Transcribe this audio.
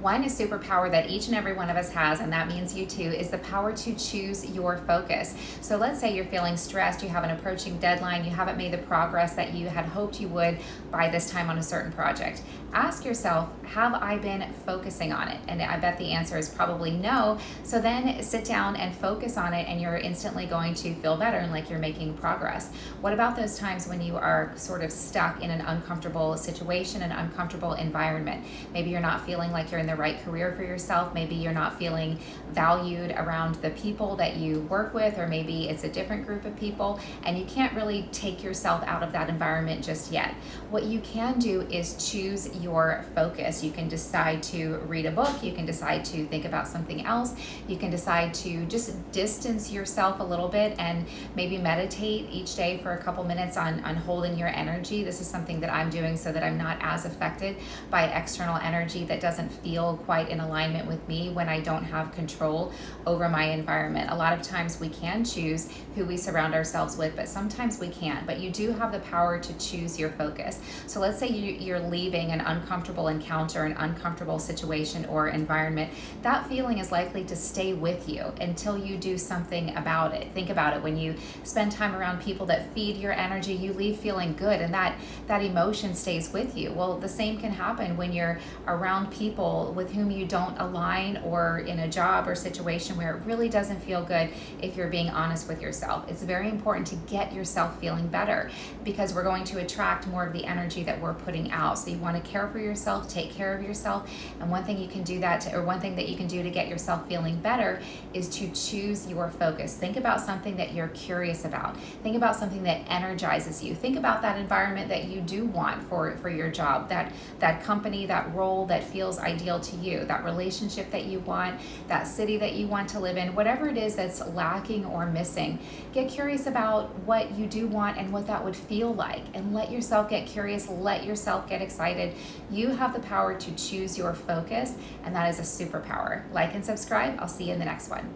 One superpower that each and every one of us has, and that means you too, is the power to choose your focus. So let's say you're feeling stressed, you have an approaching deadline, you haven't made the progress that you had hoped you would by this time on a certain project. Ask yourself, have I been focusing on it? And I bet the answer is probably no. So then sit down and focus on it, and you're instantly going to feel better and like you're making progress. What about those times when you are sort of stuck in an uncomfortable situation, an uncomfortable environment? Maybe you're not feeling like you're in the right career for yourself. Maybe you're not feeling valued around the people that you work with, or maybe it's a different group of people, and you can't really take yourself out of that environment just yet. What you can do is choose your focus. You can decide to read a book, you can decide to think about something else, you can decide to just distance yourself a little bit and maybe meditate each day for a couple minutes on holding your energy. This is something that I'm doing so that I'm not as affected by external energy that doesn't feel quite in alignment with me when I don't have control over my environment. A lot of times we can choose who we surround ourselves with, but sometimes we can't. But you do have the power to choose your focus. So let's say you're leaving an uncomfortable encounter, an uncomfortable situation or environment. That feeling is likely to stay with you until you do something about it. Think about it. When you spend time around people that feed your energy, you leave feeling good, and that emotion stays with you. Well, the same can happen when you're around people with whom you don't align, or in a job or situation where it really doesn't feel good. If you're being honest with yourself, it's very important to get yourself feeling better, because we're going to attract more of the energy that we're putting out. So you want to care for yourself, take care of yourself, and one thing that you can do to get yourself feeling better is to choose your focus. Think about something that you're curious about. Think about something that energizes you. Think about that environment that you do want for your job, that company, that role that feels ideal to you, that relationship that you want, that city that you want to live in, whatever it is that's lacking or missing. Get curious about what you do want and what that would feel like, and let yourself get curious, let yourself get excited. You have the power to choose your focus, and that is a superpower. Like and subscribe. I'll see you in the next one.